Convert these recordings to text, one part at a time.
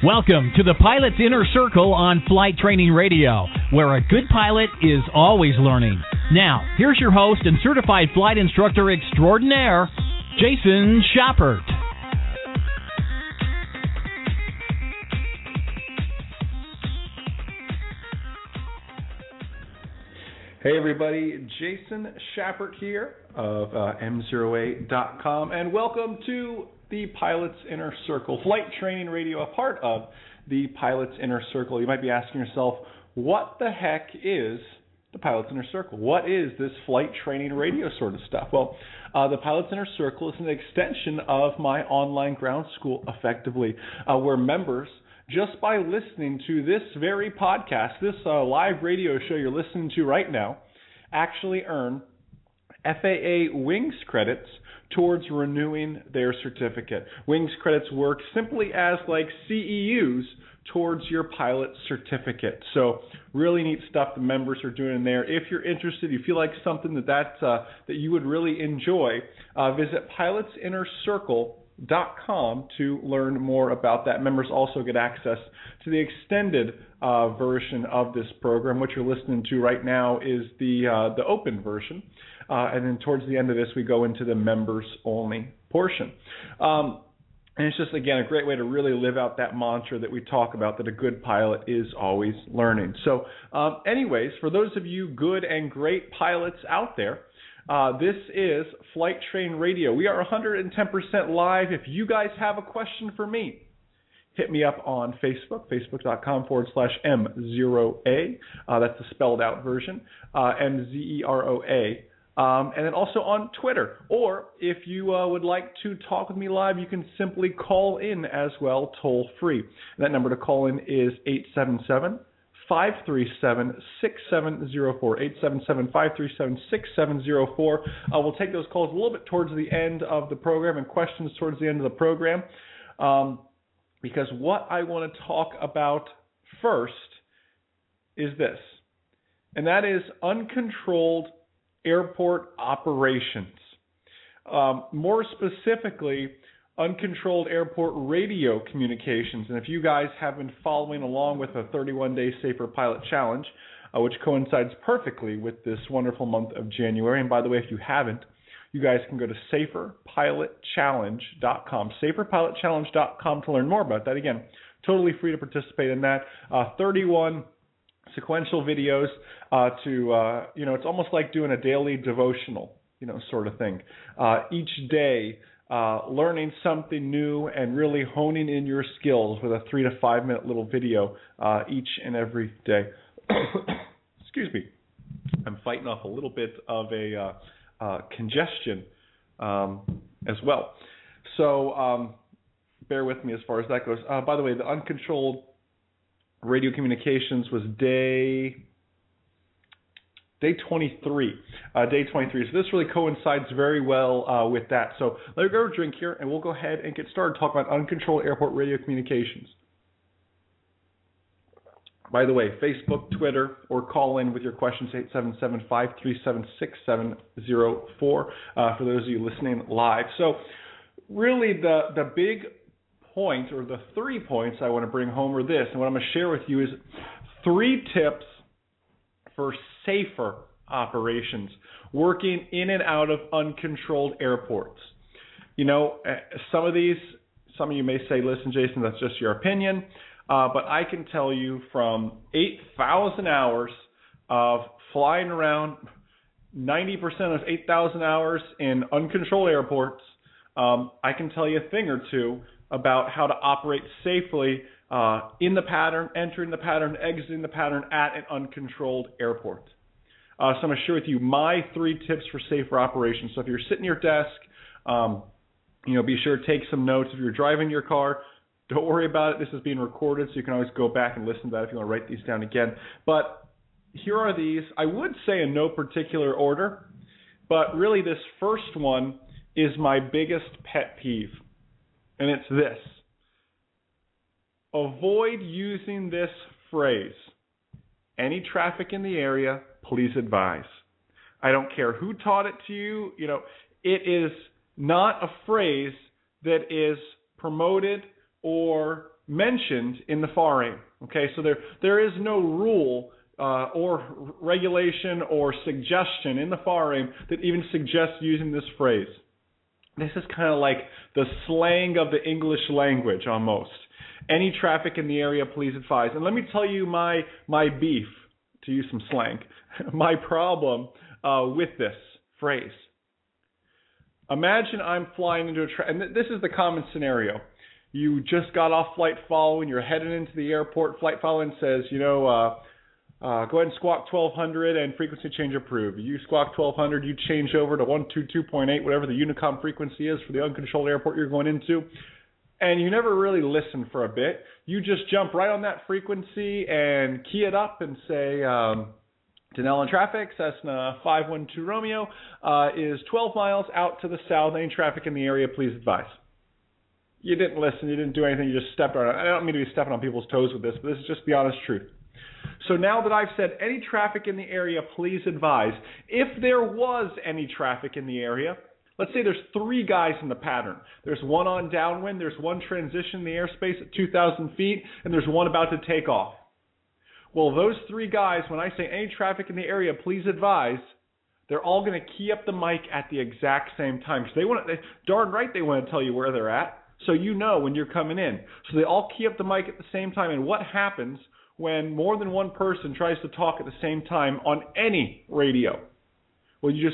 Welcome to the Pilot's Inner Circle on Flight Training Radio, where a good pilot is always learning. Now, here's your host and certified flight instructor extraordinaire, Jason Schappert. Hey everybody, Jason Schappert here of MzeroA.com, and welcome to the Pilot's Inner Circle, Flight Training Radio, a part of the Pilot's Inner Circle. You might be asking yourself, what the heck is the Pilot's Inner Circle? What is this flight training radio sort of stuff? Well, the Pilot's Inner Circle is an extension of my online ground school, effectively, where members, just by listening to this very podcast, this live radio show you're listening to right now, actually earn FAA Wings credits towards renewing their certificate. Wings credits work simply as like CEUs towards your pilot certificate. So really neat stuff the members are doing in there. If you're interested, you feel like something that you would really enjoy, visit pilotsinnercircle.com to learn more about that. Members also get access to the extended version of this program. What you're listening to right now is the open version. And then towards the end of this, we go into the members-only portion. And it's just, again, a great way to really live out that mantra that we talk about, that a good pilot is always learning. So anyways, for those of you good and great pilots out there, this is Flight Train Radio. We are 110% live. If you guys have a question for me, hit me up on Facebook, facebook.com/MzeroA. That's the spelled out version, MzeroA. And then also on Twitter. Or if you would like to talk with me live, you can simply call in as well, toll free. That number to call in is 877-537-6704, 877-537-6704. We'll take those calls a little bit towards the end of the program and questions towards the end of the program, because what I want to talk about first is this, and that is uncontrolled airport operations. More specifically, uncontrolled airport radio communications. And if you guys have been following along with the 31-Day Safer Pilot Challenge, which coincides perfectly with this wonderful month of January, and by the way, if you haven't, you guys can go to saferpilotchallenge.com, saferpilotchallenge.com to learn more about that. Again, totally free to participate in that. 31 sequential videos it's almost like doing a daily devotional, sort of thing. Each day, learning something new and really honing in your skills with a 3 to 5 minute little video each and every day. Excuse me. I'm fighting off a little bit of a congestion as well. So bear with me as far as that goes. By the way, the uncontrolled radio communications was day 23. Day 23. So this really coincides very well with that. So let me go to a drink here, and we'll go ahead and get started talking about uncontrolled airport radio communications. By the way, Facebook, Twitter, or call in with your questions, 877-537-6704, for those of you listening live. So really the big point, or the 3 points I want to bring home, are this, and what I'm going to share with you is 3 tips for safer operations working in and out of uncontrolled airports. Some of you may say, listen, Jason, that's just your opinion, but I can tell you from 8,000 hours of flying around, 90% of 8,000 hours in uncontrolled airports, I can tell you a thing or two about how to operate safely in the pattern, entering the pattern, exiting the pattern at an uncontrolled airport. So I'm going to share with you my 3 tips for safer operations. So if you're sitting at your desk, be sure to take some notes. If you're driving your car, don't worry about it. This is being recorded, so you can always go back and listen to that if you want to write these down again. But here are these. I would say in no particular order, but really this first one is my biggest pet peeve, and it's this. Avoid using this phrase, any traffic in the area, please advise. I don't care who taught it to you. It is not a phrase that is promoted or mentioned in the FAR aim. Okay, so there is no rule or regulation or suggestion in the FAR aim that even suggests using this phrase. This is kind of like the slang of the English language almost. Any traffic in the area, please advise. And let me tell you my beef, to use some slang, my problem with this phrase. Imagine I'm flying into and this is the common scenario. You just got off flight follow and you're heading into the airport. Flight following says, go ahead and squawk 1200 and frequency change approved. You squawk 1200, you change over to 122.8, whatever the Unicom frequency is for the uncontrolled airport you're going into. And you never really listen for a bit. You just jump right on that frequency and key it up and say, Denell in traffic, Cessna 512 Romeo is 12 miles out to the south. Any traffic in the area, please advise. You didn't listen. You didn't do anything. You just stepped on it. I don't mean to be stepping on people's toes with this, but this is just the honest truth. So now that I've said any traffic in the area, please advise. If there was any traffic in the area, let's say there's 3 guys in the pattern. There's one on downwind, there's one transition in the airspace at 2,000 feet, and there's one about to take off. Well, those 3 guys, when I say any traffic in the area, please advise, they're all going to key up the mic at the exact same time. So darn right they want to tell you where they're at, so you know when you're coming in. So they all key up the mic at the same time. And what happens when more than one person tries to talk at the same time on any radio? Well, you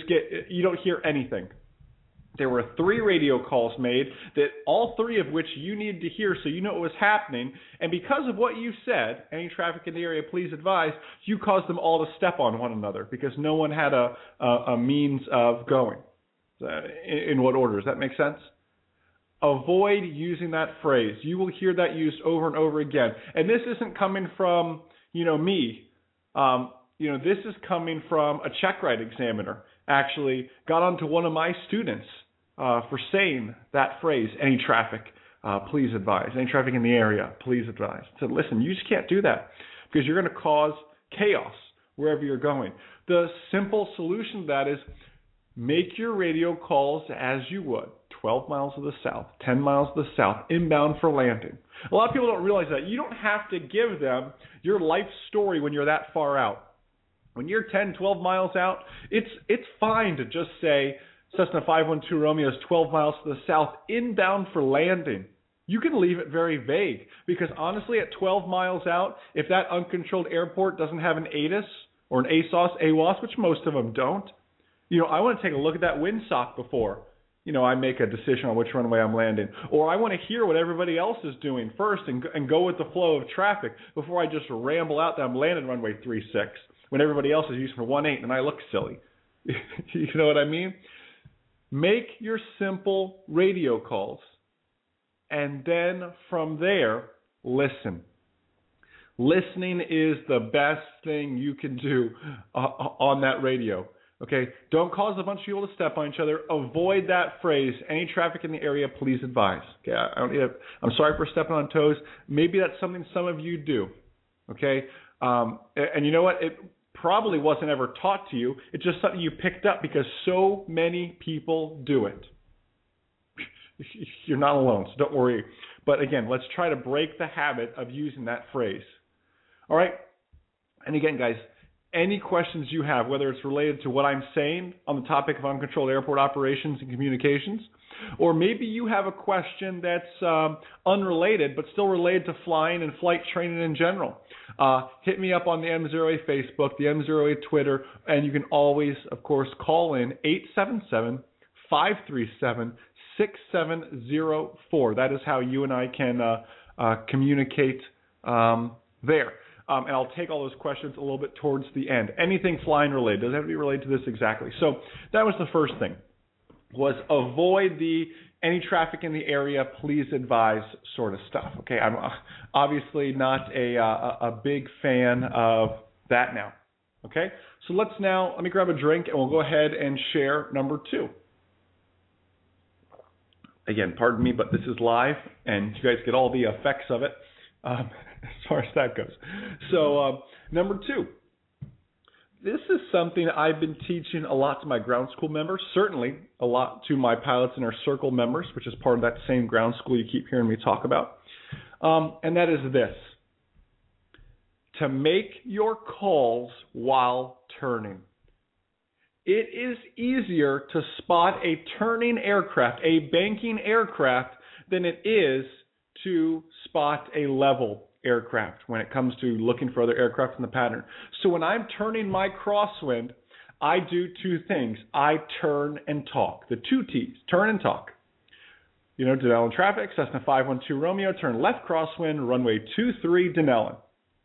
don't hear anything. There were 3 radio calls made, that all 3 of which you needed to hear so you know what was happening. And because of what you said, any traffic in the area, please advise, you caused them all to step on one another because no one had a means of going. In what order? Does that make sense? Avoid using that phrase. You will hear that used over and over again. And this isn't coming from, me. This is coming from a check-ride examiner. Actually got onto one of my students for saying that phrase, any traffic, please advise. Any traffic in the area, please advise. I said, listen, you just can't do that because you're going to cause chaos wherever you're going. The simple solution to that is make your radio calls as you would. 12 miles to the south, 10 miles to the south, inbound for landing. A lot of people don't realize that. You don't have to give them your life story when you're that far out. When you're 10, 12 miles out, it's fine to just say Cessna 512 Romeo is 12 miles to the south, inbound for landing. You can leave it very vague because honestly, at 12 miles out, if that uncontrolled airport doesn't have an ATIS or an AWOS, which most of them don't, I want to take a look at that windsock before I make a decision on which runway I'm landing. Or I want to hear what everybody else is doing first and go with the flow of traffic before I just ramble out that I'm landing runway 36 when everybody else is using for 18 and I look silly. You know what I mean? Make your simple radio calls and then from there, listen. Listening is the best thing you can do on that radio. Okay, don't cause a bunch of people to step on each other. Avoid that phrase. Any traffic in the area, please advise. Okay, I'm sorry for stepping on toes. Maybe that's something some of you do. Okay, and you know what? It probably wasn't ever taught to you. It's just something you picked up because so many people do it. You're not alone, so don't worry. But again, let's try to break the habit of using that phrase. All right, and again, guys, any questions you have, whether it's related to what I'm saying on the topic of uncontrolled airport operations and communications, or maybe you have a question that's unrelated but still related to flying and flight training in general, hit me up on the MzeroA Facebook, the MzeroA Twitter, and you can always, of course, call in 877-537-6704. That is how you and I can communicate there. And I'll take all those questions a little bit towards the end. Anything flying related. Doesn't have to be related to this exactly. So that was the first thing, was avoid the any traffic in the area, please advise sort of stuff. Okay, I'm obviously not a big fan of that now. Okay, so let me grab a drink and we'll go ahead and share number 2. Again, pardon me, but this is live and you guys get all the effects of it. As far as that goes. So number 2, this is something I've been teaching a lot to my ground school members, certainly a lot to my Pilots Inner Circle members, which is part of that same ground school you keep hearing me talk about. and that is this: to make your calls while turning. It is easier to spot a turning aircraft, a banking aircraft, than it is to spot a level aircraft when it comes to looking for other aircraft in the pattern. So when I'm turning my crosswind, I do two things. I turn and talk. The two T's, turn and talk. Denellen traffic, Cessna 512 Romeo, turn left crosswind, runway 23 Denellen.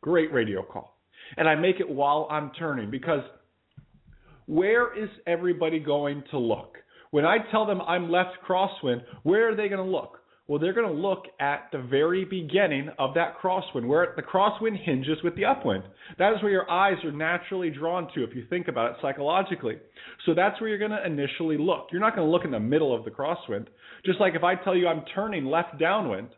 Great radio call. And I make it while I'm turning, because where is everybody going to look? When I tell them I'm left crosswind, where are they going to look? Well, they're going to look at the very beginning of that crosswind, where the crosswind hinges with the upwind. That is where your eyes are naturally drawn to if you think about it psychologically. So that's where you're going to initially look. You're not going to look in the middle of the crosswind. Just like if I tell you I'm turning left downwind,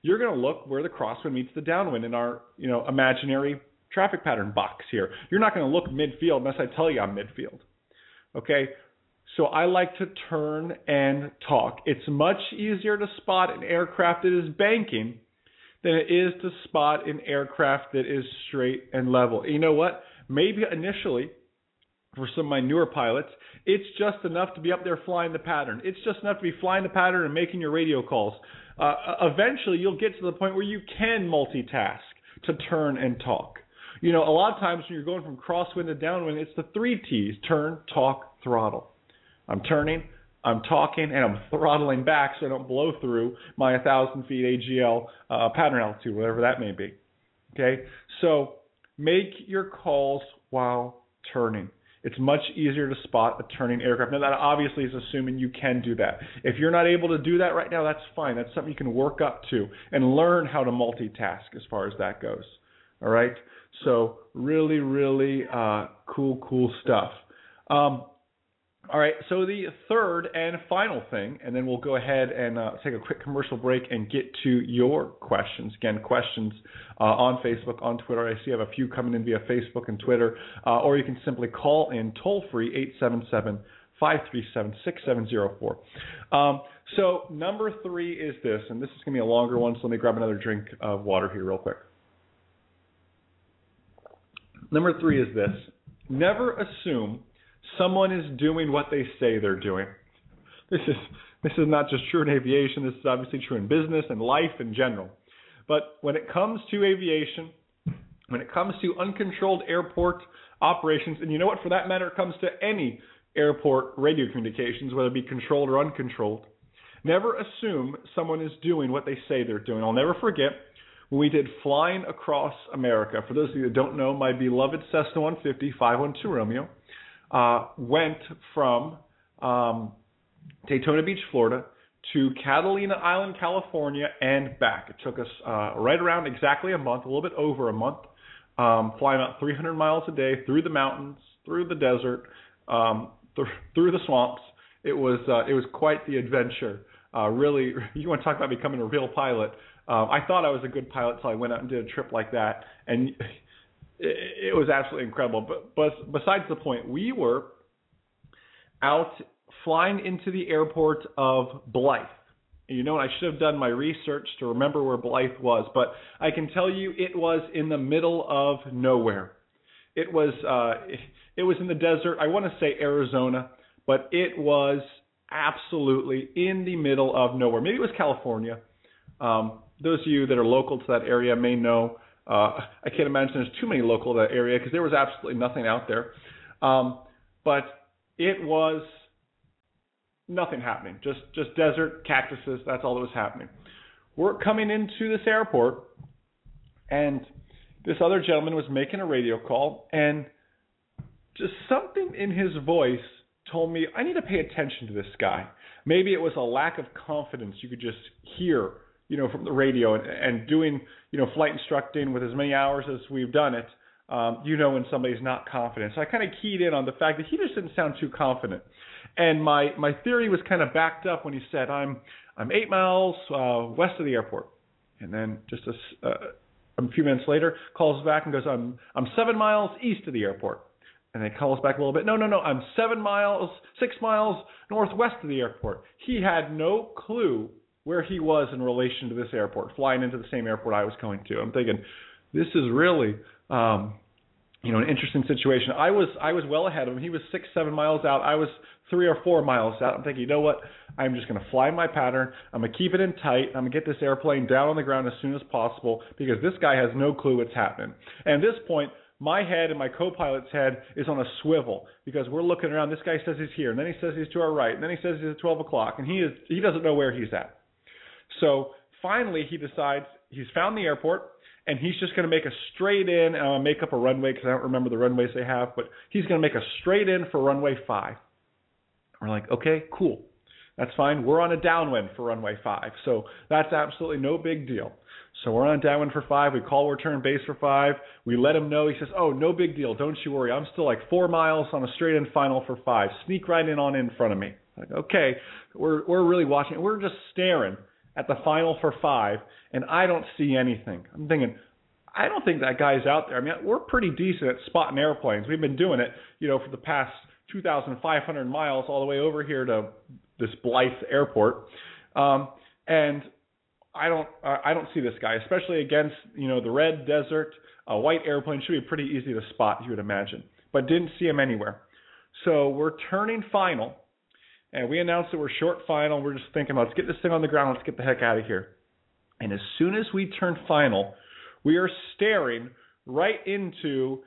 you're going to look where the crosswind meets the downwind in our imaginary traffic pattern box here. You're not going to look midfield unless I tell you I'm midfield. Okay? So I like to turn and talk. It's much easier to spot an aircraft that is banking than it is to spot an aircraft that is straight and level. You know what? Maybe initially, for some of my newer pilots, it's just enough to be up there flying the pattern. It's just enough to be flying the pattern and making your radio calls. Eventually, you'll get to the point where you can multitask to turn and talk. A lot of times when you're going from crosswind to downwind, it's the three T's: turn, talk, throttle. I'm turning, I'm talking, and I'm throttling back so I don't blow through my 1,000 feet AGL pattern altitude, whatever that may be. Okay? So make your calls while turning. It's much easier to spot a turning aircraft. Now, that obviously is assuming you can do that. If you're not able to do that right now, that's fine. That's something you can work up to and learn how to multitask as far as that goes. All right? So really, really cool stuff. All right, so the third and final thing, and then we'll go ahead and take a quick commercial break and get to your questions. Again, questions on Facebook, on Twitter. I see I have a few coming in via Facebook and Twitter, or you can simply call in toll-free 877-537-6704. So number 3 is this, and this is going to be a longer one, so let me grab another drink of water here real quick. Number 3 is this: never assume someone is doing what they say they're doing. This is not just true in aviation. This is obviously true in business and life in general. But when it comes to aviation, when it comes to uncontrolled airport operations, and you know what, for that matter, it comes to any airport radio communications, whether it be controlled or uncontrolled, never assume someone is doing what they say they're doing. I'll never forget when we did Flying Across America. For those of you that don't know, my beloved Cessna 150 512 Romeo went from Daytona Beach, Florida, to Catalina Island, California, and back. It took us right around exactly a month, a little bit over a month, flying about 300 miles a day through the mountains, through the desert, through the swamps. It was quite the adventure. Really, you want to talk about becoming a real pilot. I thought I was a good pilot until I went out and did a trip like that, and it was absolutely incredible. But besides the point, we were out flying into the airport of Blythe. You know, I should have done my research to remember where Blythe was, but I can tell you it was in the middle of nowhere. It was in the desert. I want to say Arizona, but it was absolutely in the middle of nowhere. Maybe it was California. Those of you that are local to that area may know. I can't imagine there's too many local to that area because there was absolutely nothing out there. But it was nothing happening. Just desert, cactuses. That's all that was happening. We're coming into this airport, and this other gentleman was making a radio call, and just something in his voice told me I need to pay attention to this guy. Maybe it was a lack of confidence you could just hear, from the radio, and doing, flight instructing with as many hours as we've done it, when somebody's not confident. So I kind of keyed in on the fact that he just didn't sound too confident. And my theory was kind of backed up when he said, I'm 8 miles west of the airport. And then just a few minutes later, calls back and goes, I'm 7 miles east of the airport. And then calls back a little bit. No, I'm 6 miles northwest of the airport. He had no clue where he was in relation to this airport, flying into the same airport I was going to. I'm thinking, this is really, an interesting situation. I was well ahead of him. He was 6-7 miles out. I was 3 or 4 miles out. I'm thinking, you know what? I'm just going to fly my pattern. I'm going to keep it in tight. I'm going to get this airplane down on the ground as soon as possible because this guy has no clue what's happening. And at this point, my head and my co-pilot's head is on a swivel because we're looking around. This guy says he's here, and then he says he's to our right, and then he says he's at 12 o'clock, and he doesn't know where he's at. So finally, he decides he's found the airport, and he's just going to make a straight in, and I'm going to make up a runway because I don't remember the runways they have, but he's going to make a straight in for runway 5. We're like, okay, cool. That's fine. We're on a downwind for runway 5, so that's absolutely no big deal. So we're on downwind for 5. We call return base for 5. We let him know. He says, oh, no big deal. Don't you worry. I'm still like 4 miles on a straight-in final for 5. Sneak right in front of me. Like, okay, we're really watching. We're just staring at the final for 5, and I don't see anything. I'm thinking, I don't think that guy's out there. I mean, we're pretty decent at spotting airplanes. We've been doing it, for the past 2,500 miles all the way over here to this Blythe airport, and I don't see this guy, especially against the red desert. A white airplane should be pretty easy to spot, you would imagine, but didn't see him anywhere. So we're turning final, and we announced that we're short final. We're just thinking, let's get this thing on the ground. Let's get the heck out of here. And as soon as we turn final, we are staring right into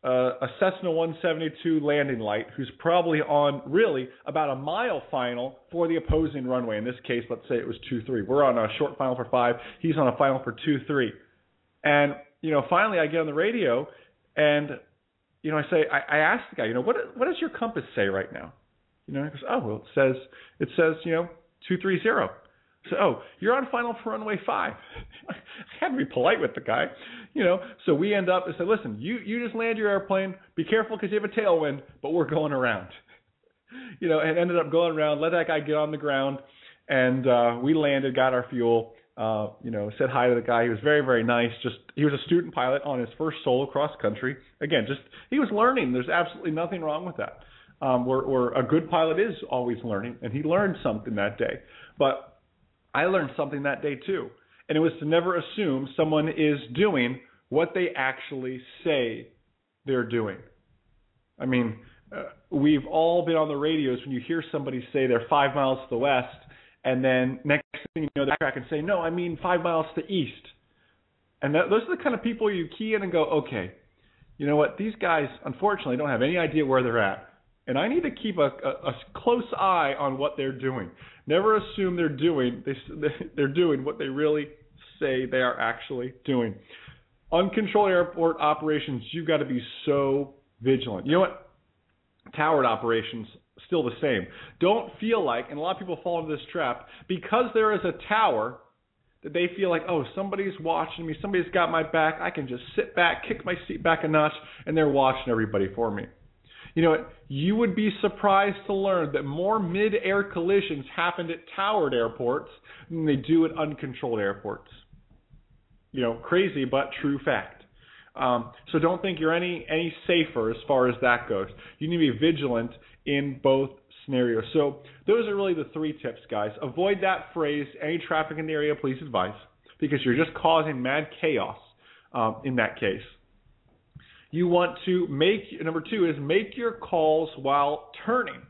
a Cessna 172 landing light who's probably on really about a mile final for the opposing runway. In this case, let's say it was 2-3. We're on a short final for 5. He's on a final for 2-3. And, finally I get on the radio and, I ask the guy, what does your compass say right now? He goes, oh, well, it says 230. So, oh, you're on final for runway 5. I had to be polite with the guy, So we end up and say, listen, you just land your airplane. Be careful because you have a tailwind, but we're going around. And ended up going around, let that guy get on the ground, and we landed, got our fuel, said hi to the guy. He was very, very nice. He was a student pilot on his first solo cross country. Again, he was learning. There's absolutely nothing wrong with that. Where a good pilot is always learning, and he learned something that day. But I learned something that day too, and it was to never assume someone is doing what they actually say they're doing. I mean, we've all been on the radios when you hear somebody say they're 5 miles to the west, and then next thing you know, they back and say, no, I mean 5 miles to the east. And those are the kind of people you key in and go, okay, you know what, these guys unfortunately don't have any idea where they're at. And I need to keep a close eye on what they're doing. Never assume they're doing what they really say they are actually doing. Uncontrolled airport operations, you've got to be so vigilant. You know what? Towered operations, still the same. Don't feel like, and a lot of people fall into this trap, because there is a tower, that they feel like, oh, somebody's watching me, somebody's got my back, I can just sit back, kick my seat back a notch, and they're watching everybody for me. You know what? You would be surprised to learn that more mid-air collisions happened at towered airports than they do at uncontrolled airports. Crazy but true fact. So don't think you're any safer as far as that goes. You need to be vigilant in both scenarios. So those are really the 3 tips, guys. Avoid that phrase, any traffic in the area, please advise, because you're just causing mad chaos in that case. You want to number 2 is make your calls while turning.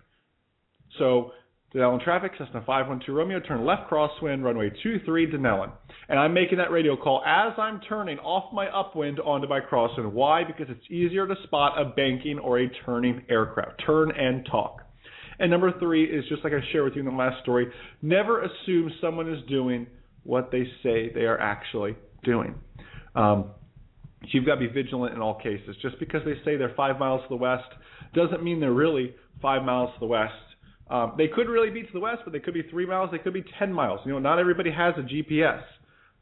So, Denellen traffic, Cessna 512 Romeo, turn left crosswind, runway 23, Denellen. And I'm making that radio call as I'm turning off my upwind onto my crosswind. Why? Because it's easier to spot a banking or a turning aircraft. Turn and talk. And number 3 is just like I shared with you in the last story, never assume someone is doing what they say they are actually doing. You've got to be vigilant in all cases. Just because they say they're 5 miles to the west doesn't mean they're really 5 miles to the west. They could really be to the west, but they could be 3 miles. They could be 10 miles. Not everybody has a GPS.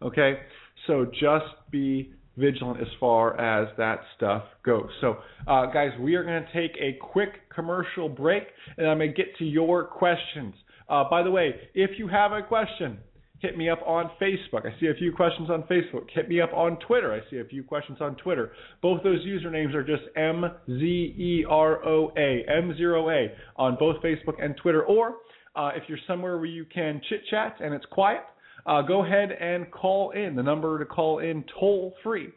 Okay? So just be vigilant as far as that stuff goes. So, guys, we are going to take a quick commercial break, and I'm going to get to your questions. By the way, if you have a question, hit me up on Facebook. I see a few questions on Facebook. Hit me up on Twitter. I see a few questions on Twitter. Both those usernames are just MzeroA on both Facebook and Twitter. Or if you're somewhere where you can chit-chat and it's quiet, go ahead and call in. The number to call in toll free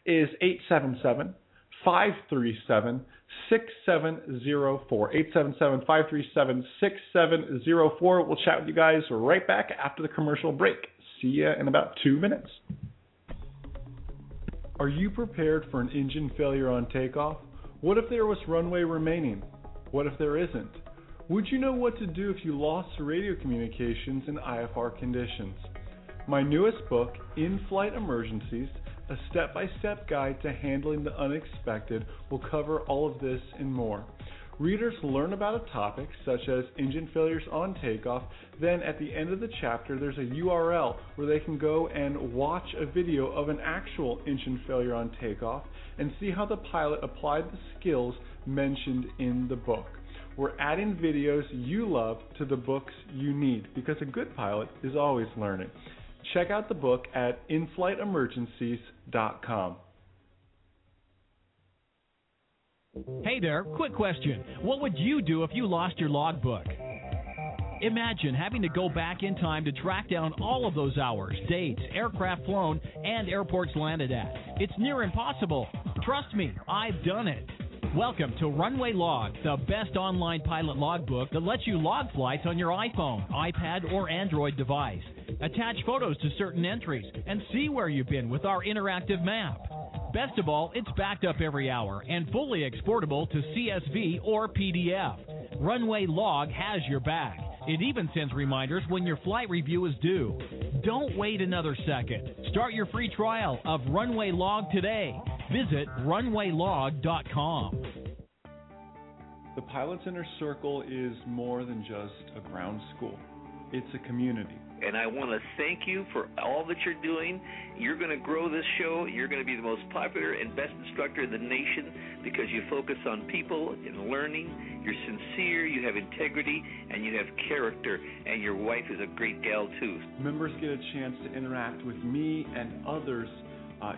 is 877-537-6704. 877-537-6704. We'll chat with you guys right back after the commercial break. See you in about 2 minutes. Are you prepared for an engine failure on takeoff? What if there was runway remaining? What if there isn't? Would you know what to do if you lost radio communications in IFR conditions? My newest book, In-Flight Emergencies, a step-by-step guide to handling the unexpected, will cover all of this and more. Readers learn about a topic such as engine failures on takeoff. Then at the end of the chapter, there's a URL where they can go and watch a video of an actual engine failure on takeoff and see how the pilot applied the skills mentioned in the book. We're adding videos you love to the books you need, because a good pilot is always learning. Check out the book at inflightemergencies.com. Hey there, quick question. What would you do if you lost your logbook? Imagine having to go back in time to track down all of those hours, dates, aircraft flown, and airports landed at. It's near impossible. Trust me, I've done it. Welcome to Runway Log, the best online pilot logbook that lets you log flights on your iPhone, iPad, or Android device. Attach photos to certain entries and see where you've been with our interactive map. Best of all, it's backed up every hour and fully exportable to CSV or PDF. Runway Log has your back. It even sends reminders when your flight review is due. Don't wait another second. Start your free trial of Runway Log today. Visit runwaylog.com. The Pilot's Inner Circle is more than just a ground school. It's a community. And I want to thank you for all that you're doing. You're going to grow this show. You're going to be the most popular and best instructor in the nation because you focus on people and learning. You're sincere, you have integrity, and you have character. And your wife is a great gal, too. Members get a chance to interact with me and others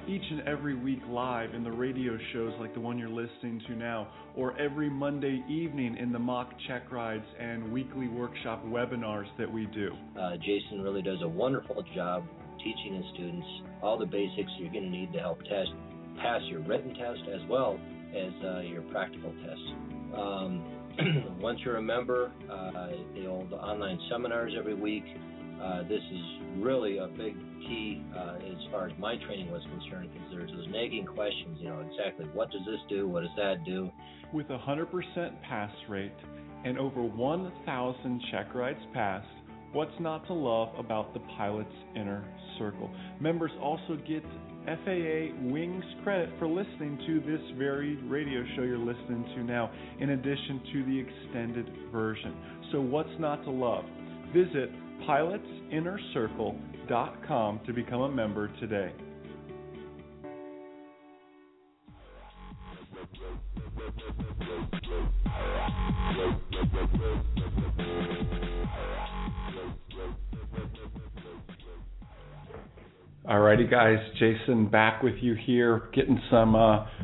each and every week live in the radio shows like the one you're listening to now, or every Monday evening in the mock check rides and weekly workshop webinars that we do. Jason really does a wonderful job teaching his students all the basics you're going to need to help pass your written test as well as your practical test. Once you're a member, the online seminars every week. This is really a big key as far as my training was concerned, because there's those nagging questions, exactly what does this do, what does that do? With a 100% pass rate and over 1,000 check rides passed, what's not to love about the Pilot's Inner Circle? Members also get FAA Wings credit for listening to this very radio show you're listening to now, in addition to the extended version. So what's not to love? Visit pilotsinnercircle.com to become a member today. Alrighty guys, Jason back with you here, getting some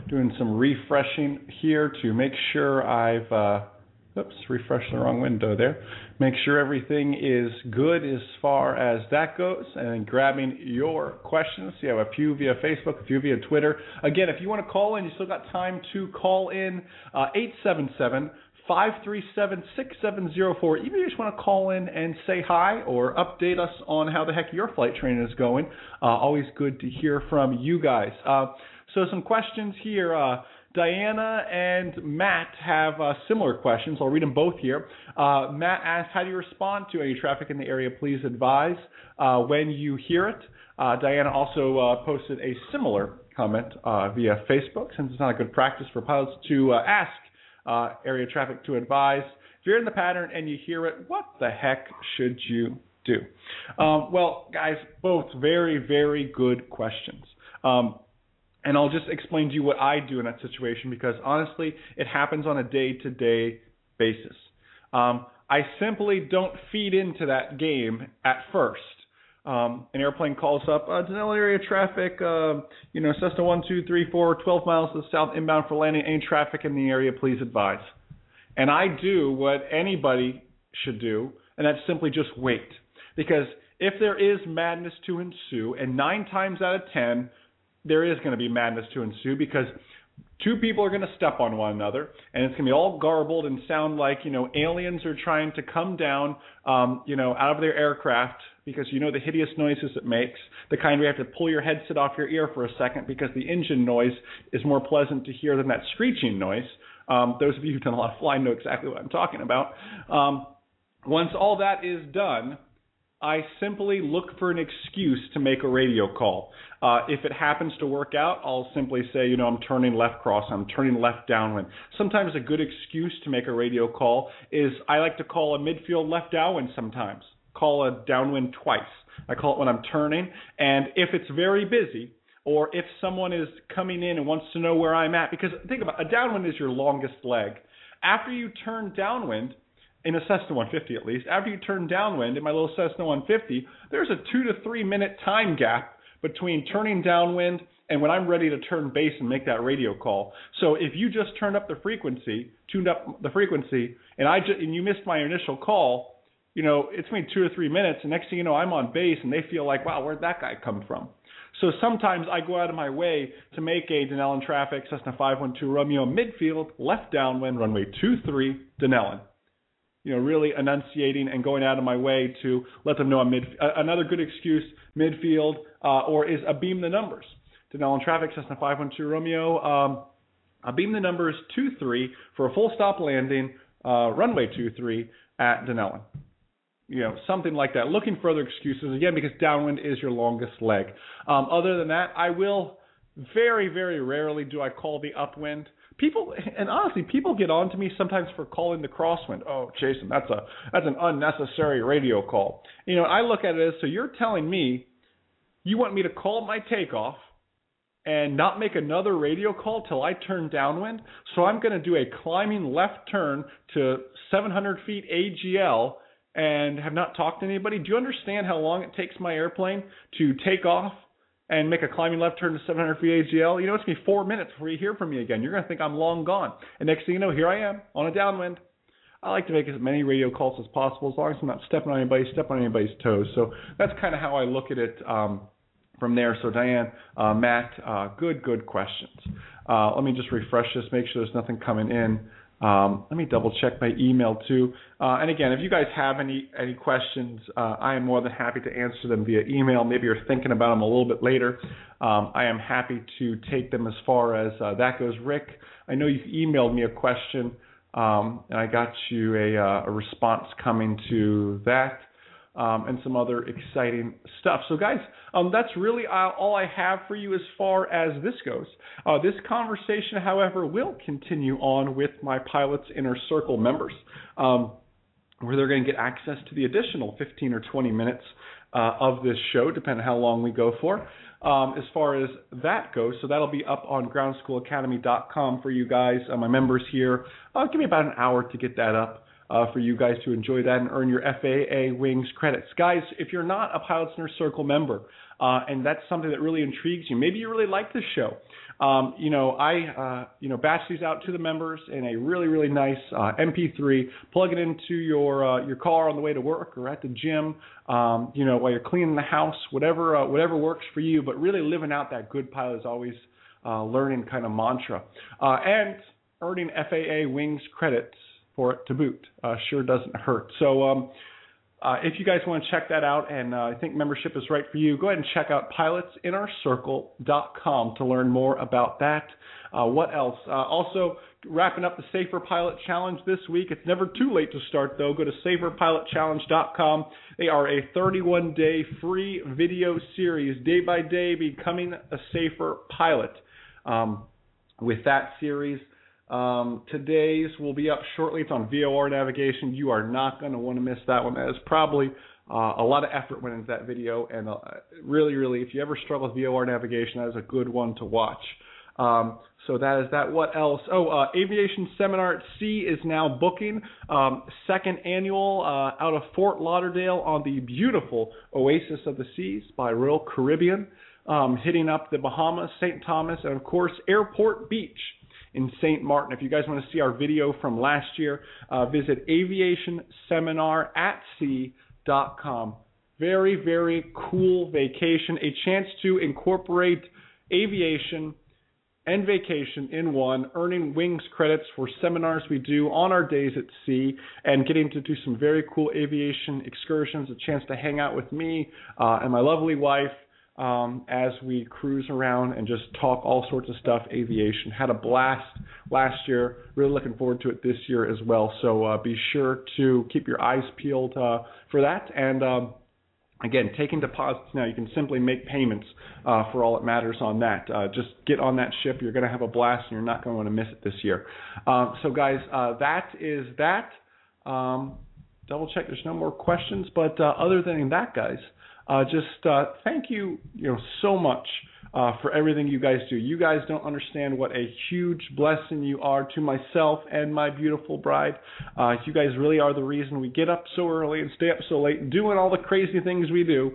doing some refreshing here to make sure I've refreshed the wrong window there. Make sure everything is good as far as that goes, and grabbing your questions. You have a few via Facebook, a few via Twitter. Again, if you want to call in, you still got time to call in 877-537-6704. Even if you just want to call in and say hi or update us on how the heck your flight training is going. Always good to hear from you guys. So some questions here. Diana and Matt have similar questions. I'll read them both here. Matt asks, how do you respond to any traffic in the area? Please advise when you hear it. Diana also posted a similar comment via Facebook, since it's not a good practice for pilots to ask area traffic to advise. If you're in the pattern and you hear it, what the heck should you do? Well, guys, both very, very good questions. And I'll just explain to you what I do in that situation, because honestly, it happens on a day-to-day basis. I simply don't feed into that game at first. An airplane calls up, Denali area traffic, Cessna 1234, 12 miles to the south, inbound for landing, any traffic in the area, please advise. And I do what anybody should do, and that's simply just wait. Because if there is madness to ensue, and 9 times out of 10, there is going to be madness to ensue because two people are going to step on one another, and it's going to be all garbled and sound like, aliens are trying to come down, out of their aircraft because the hideous noises it makes, the kind where you have to pull your headset off your ear for a second because the engine noise is more pleasant to hear than that screeching noise. Those of you who've done a lot of flying know exactly what I'm talking about. Once all that is done, I simply look for an excuse to make a radio call. If it happens to work out, I'll simply say, I'm turning left cross, I'm turning left downwind. Sometimes a good excuse to make a radio call is I like to call a midfield left downwind sometimes. Call a downwind twice. I call it when I'm turning, and if it's very busy, or if someone is coming in and wants to know where I'm at, because think about it, a downwind is your longest leg. After you turn downwind, in a Cessna 150 at least, after you turn downwind in my little Cessna 150, there's a 2 to 3 minute time gap between turning downwind and when I'm ready to turn base and make that radio call. So if you just tuned up the frequency, and you missed my initial call, it's going to be 2 or 3 minutes, and next thing you know, I'm on base, and they feel like, wow, where'd that guy come from? So sometimes I go out of my way to make a Denellen traffic, Cessna 512 Romeo midfield, left downwind, runway 23, Denellen. Really enunciating and going out of my way to let them know I'm another good excuse, midfield, or is a beam the numbers. Denellen traffic, Cessna 512 Romeo, beam the numbers 23 for a full stop landing, runway 23 at Denellen. Something like that. Looking for other excuses, again, because downwind is your longest leg. Other than that, I will very, very rarely do I call the upwind. People get on to me sometimes for calling the crosswind. Oh, Jason, that's an unnecessary radio call. I look at it as, so you're telling me you want me to call my takeoff and not make another radio call till I turn downwind? So I'm going to do a climbing left turn to 700 feet AGL and have not talked to anybody? Do you understand how long it takes my airplane to take off and make a climbing left turn to 700 feet AGL? It's going to be 4 minutes before you hear from me again. You're going to think I'm long gone. And next thing you know, here I am on a downwind. I like to make as many radio calls as possible as long as I'm not stepping on anybody's toes. So that's kind of how I look at it from there. So Diane, Matt, good questions. Let me just refresh this, make sure there's nothing coming in. Let me double check my email too. And again, if you guys have any questions, I am more than happy to answer them via email. Maybe you're thinking about them a little bit later. I am happy to take them as far as that goes. Rick, I know you've emailed me a question, and I got you a response coming to that. And some other exciting stuff. So guys, that's really all I have for you as far as this goes. This conversation, however, will continue on with my Pilots Inner Circle members, where they're going to get access to the additional 15 or 20 minutes of this show, depending on how long we go for, as far as that goes. So that'll be up on groundschoolacademy.com for you guys, my members here. Give me about an hour to get that up. For you guys to enjoy that and earn your FAA Wings credits. Guys, if you're not a Pilots Inner Circle member, and that's something that really intrigues you, maybe you really like this show, I batch these out to the members in a really, really nice MP3, plug it into your car on the way to work or at the gym, while you're cleaning the house, whatever works for you, but really living out that good pilot is always learning kind of mantra. And earning FAA Wings credits for it to boot. Sure doesn't hurt. So if you guys want to check that out and I think membership is right for you, go ahead and check out pilotsinnercircle.com to learn more about that. What else? Also, wrapping up the Safer Pilot Challenge this week. It's never too late to start, though. Go to saferpilotchallenge.com. They are a 31-day free video series, day by day, becoming a safer pilot. With that series, today's will be up shortly. It's on VOR navigation. You are not going to want to miss that one. That is probably a lot of effort went into that video, and really, really, if you ever struggle with VOR navigation, that is a good one to watch. So that is that. What else? Aviation Seminar at Sea is now booking. Second annual out of Fort Lauderdale on the beautiful Oasis of the Seas by Royal Caribbean, hitting up the Bahamas, St. Thomas, and of course Airport Beach in St. Martin. If you guys want to see our video from last year, visit aviationseminaratsea.com. very, very cool vacation, a chance to incorporate aviation and vacation in one, earning wings credits for seminars we do on our days at sea, and getting to do some very cool aviation excursions, a chance to hang out with me and my lovely wife as we cruise around and just talk all sorts of stuff aviation. Had a blast last year, really looking forward to it this year as well, so be sure to keep your eyes peeled for that. And again, taking deposits now, you can simply make payments for all that matters on that. Just get on that ship. You're going to have a blast, and you're not going to want to miss it this year. So, guys, that is that. Double check there's no more questions. But other than that, guys, just thank you, so much for everything you guys do. You guys don't understand what a huge blessing you are to myself and my beautiful bride. You guys really are the reason we get up so early and stay up so late doing all the crazy things we do.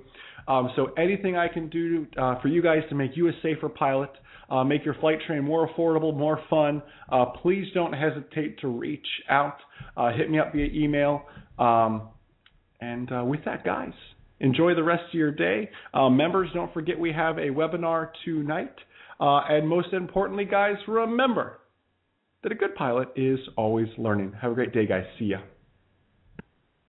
So anything I can do for you guys to make you a safer pilot, make your flight training more affordable, more fun, please don't hesitate to reach out. Hit me up via email. And with that, guys, enjoy the rest of your day. Members, don't forget we have a webinar tonight. And most importantly, guys, remember that a good pilot is always learning. Have a great day, guys. See ya.